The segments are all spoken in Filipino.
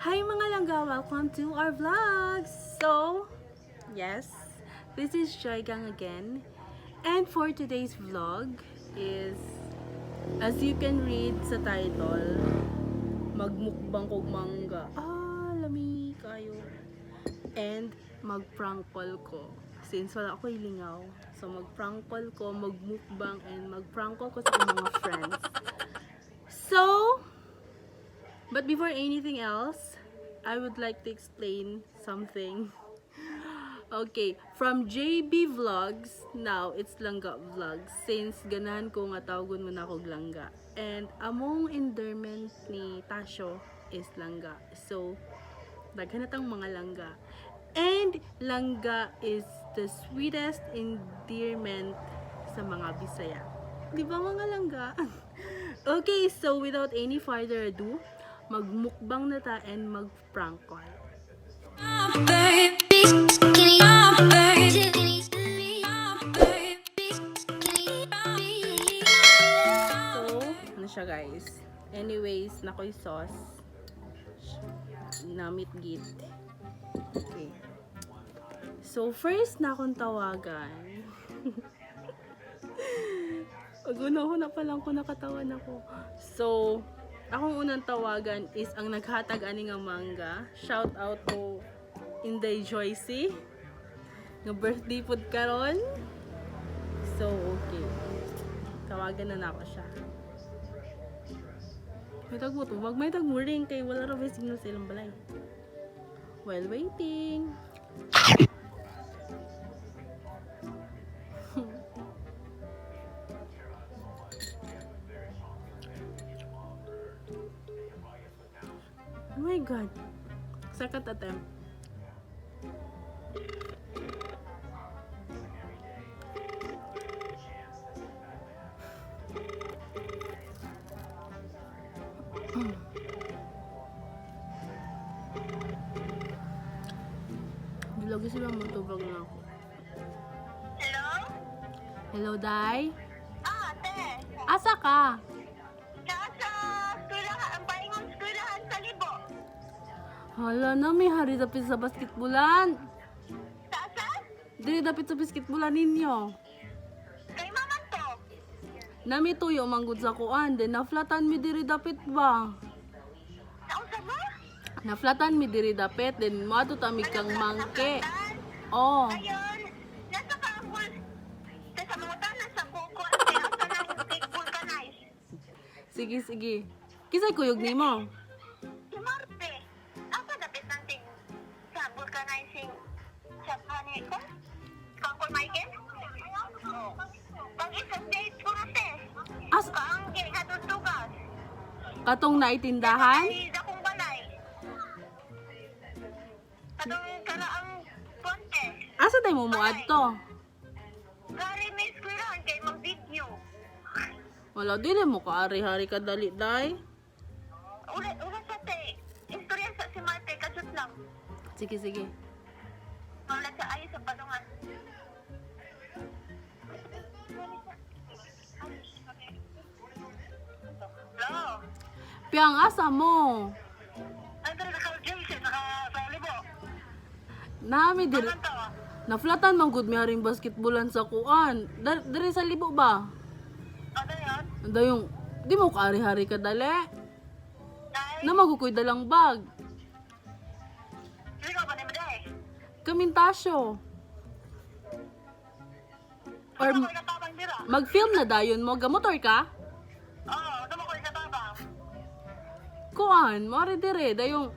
Hi mga langga! Welcome to our vlogs! So, yes, this is Joy Gang again. And for today's vlog is, as you can read sa title, magmukbang kog mangga. Lami kayo. And mag-prank call ko. Since wala ako ilingaw. So mag-prank call ko, magmukbang, and mag-prank call ko sa akong mga friends. So, but before anything else, I would like to explain something. Okay, from JB Vlogs, now it's Langga Vlogs. Since ganahan ko nga tawagon mo na ako Langga. And among endearment ni Tasyo is Langga. So, daghanatang mga Langga. And Langga is the sweetest endearment sa mga Bisaya. Di ba mga Langga? Okay, so without any further ado, magmukbang na ta and mag-prank call. So, ano siya guys? Anyways, nakoy sauce. Namit git. Okay. So, first na akong tawagan. Una pa lang ko nakatawan ako. So, akong unang tawagan is ang naghatag ani nga mangga. Shout out to Inday Joycey. Nga birthday pod karon. So, okay. Tawagan na ako siya. May tag mo to. Wag may tag mo ring kay wala ra ba signal sa ilang balay. While waiting. Oh my God. Second attempt. Bilog sila matubag na ako. Hello? Hello, Day? Ate. Asa ka? Nasa skulahan, ang paingon skulahan sa Libo. Hala na, may hari dapit sa basketbulan. Saan? Dili dapit sa basketbulan ninyo. Kay mama to. Nami tuyo manggod sa kuan, then naflatan mi diri dapit ba? Nausa mo? Naflatan mi diri dapit, then mato ta mi kang mangke. Oh, Ayun. Nasa kaambol. Sa mga tanan sa kuko. Kaya sa nang vulcanize. sige. Kisay kuyog nimo? Si Marte. Ako dapat nanting sa vulcanizing sa pani ko. Kangkol Michael? Pag-isang date ko na test. As Kaangge, hatutugas. katong naitindahan? Ay, dakong balay. Katong karaang konte. Asa tayo mo muadto? Gari may skulahan kay mag-video. Wala dili mo ka ari-hari ka dali, Day. Ulit sa te. Istorya sa si Marte, kasut lang. Sige. Ulit sa ayos sa palungan. Hello? Piyang asa mo? Andun na ka-James, sa Libo. Nami diri. Ano to? Naflatan man gud mi haring basketbulan sa kuan. Diri sa Libo ba? Ano yun? Anda yung di mo ka ari-hari ka dali. Dahil? Na magukoy dalang bag. Hindi ka ba naman dahil? Kamintasyo. Or Ano ko na tabang dira? mag-film na dayon mo, gamotor ka? Oo, ano ko na tabang? Kuan, mari dire dayong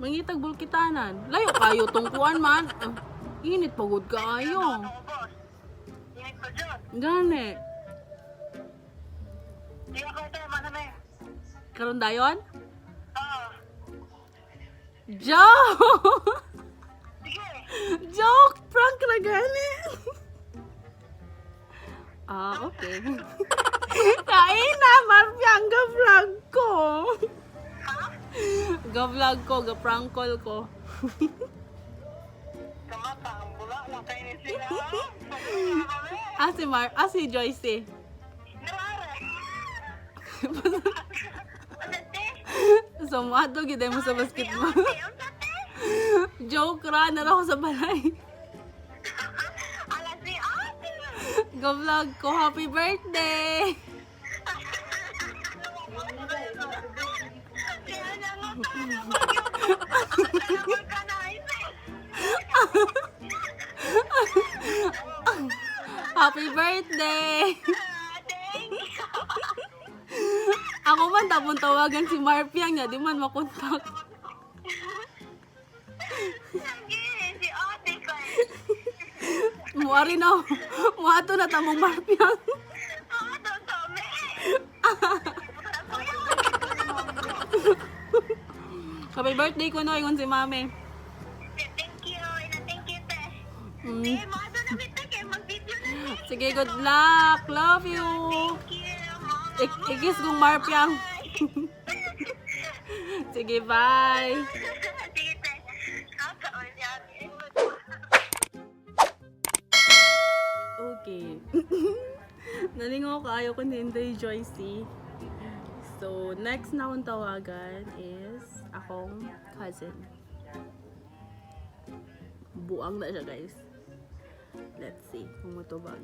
mangitag bulkitanan. Layo kayo tong kuan man. Init pagod kaayo. Ano ko, boss? Init ko dyan. Gani. Hindi ako ito, manamay. Karon dayon? Oo. Joke! Sige. Joke! Prank na gani. Okay. Kain na, Marpiang, ga-vlog ko. Ha? Ga-vlog ko, ga-prank call ko. Kamata, ang bula lang kayo ni sila. Si Joycey. Narare. So, muadto gid mo sa basketball. Unsa te? Joke ra na ako sa balay. Alas si ate. Go vlog ko, happy birthday! Kaya lang ako ka na Happy birthday! Thank you. Ako man tapon tawagan si Marpiang niya, di man makontak. Sige, si ate ko Muari na, muato na tamong Marpiang. Tome. Happy birthday ko no, ingon si mami. Thank you. Thank you, te. Mm. Mga doon na kita kayo mag-video na te. Sige, good luck. Love you. Thank you. Ikis kong Marpiang. Sige, bye. Sige, te. Kakaulyan. Okay. Nalingaw ka, ayaw ko ni Joycey. So, next na akong tawagan is akong cousin. Buang na siya, guys. Let's see kung matubag.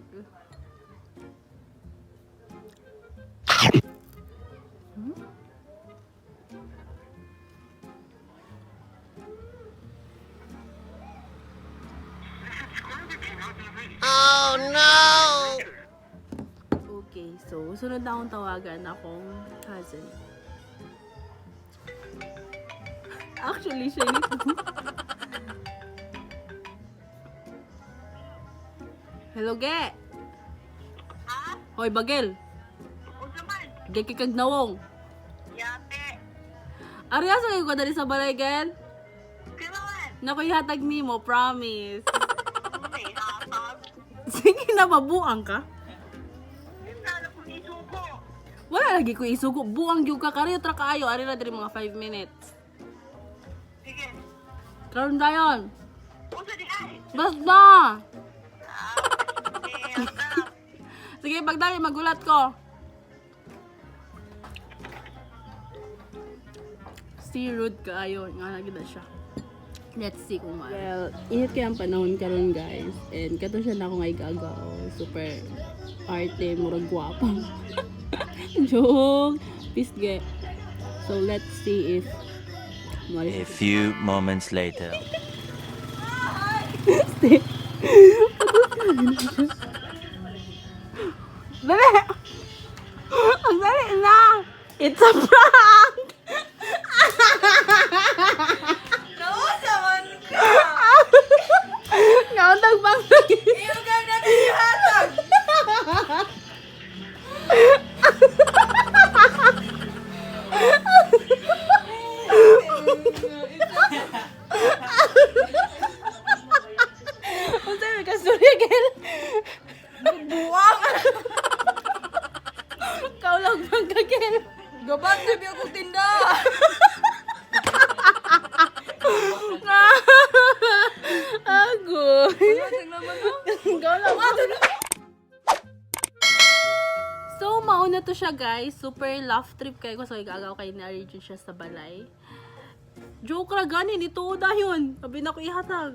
Oh no! Okay, so sunod na akong tawagan akong cousin. Actually, siya nito. Hello, Ge! Ha? Hoy, Bagel! Unsa man? Ge kikag nawong. Yate. Ariya sa kayo ko dali sa balay, Gen? Kaya man? Nakoy hatag ni mo, promise. May hatag. Sige na, mabuang ka. Sana kung isuko. Wala lagi ko isugo. Buang gyud ka kariyo tra kaayo. Ari na diri mga 5 minutes. Sige. Karon dayon. Unsa di ay? Basta! Sige, ang Sige, pagdali magulat ko. Si rude kaayo. Nga lagi na siya. Let's see kung ano. Well, init kaya ang panahon karon guys. And kato siya na akong ay gagaw. Super arte, murag gwapang. Joke. Pisge. So, let's see if A few moments later. Stay. Dali! Ang dali na! It's a prank! Nausaman ka! Nauntag bang Iyo ka na kanihatag! Ang sabi ka, sorry again. Buwang! Kaulag bang kagel. Gabat na biya kong tinda! Agoy. Masig naman no? Kaulag bang So, mauna to siya guys. Super laugh trip kayo ko. So, igagaw kayo ni Arjun siya sa balay. Joke ra gani nito dayon. Sabi na ko ihatag.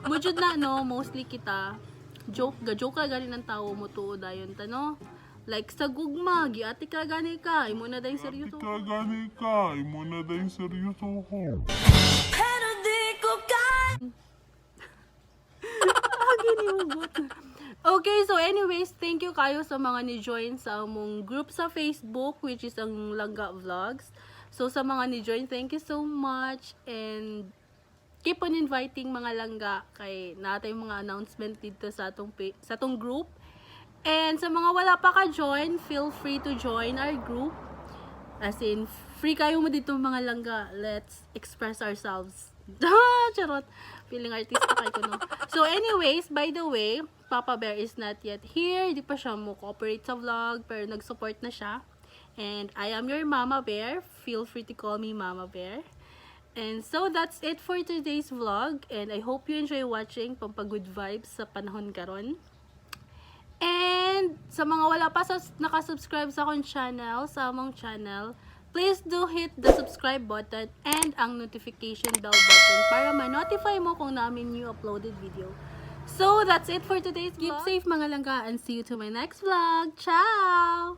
Mujud na no, mostly kita joke ra gani ng tao mo tuod dayon tano. Like sa gugma, giati ka gani ka, imo na dayon seryoso. Kagani ka, imo na dahil seryoso ko. Pero di ko kaya! Giniugot. Okay, so anyways, thank you kayo sa mga ni-join sa among group sa Facebook, which is ang Langga Vlogs. So, sa mga ni-join, thank you so much. And keep on inviting mga langga kay natay mga announcement dito sa atong group. And sa mga wala pa ka-join, feel free to join our group. As in, free kayo mo dito mga langga. Let's express ourselves. Charot. Feeling artista kayo ko, no? So, anyways, by the way, Papa Bear is not yet here. Di pa siya mo cooperate sa vlog, pero nag-support na siya. And I am your Mama Bear. Feel free to call me Mama Bear. And so, that's it for today's vlog. And I hope you enjoy watching pampagood vibes sa panahon karon. And sa mga wala pa nakasubscribe sa akong channel, sa among channel, please do hit the subscribe button and ang notification bell button para ma-notify mo kung namin new uploaded video. So, that's it for today's vlog. Keep safe mga langga and see you to my next vlog. Ciao!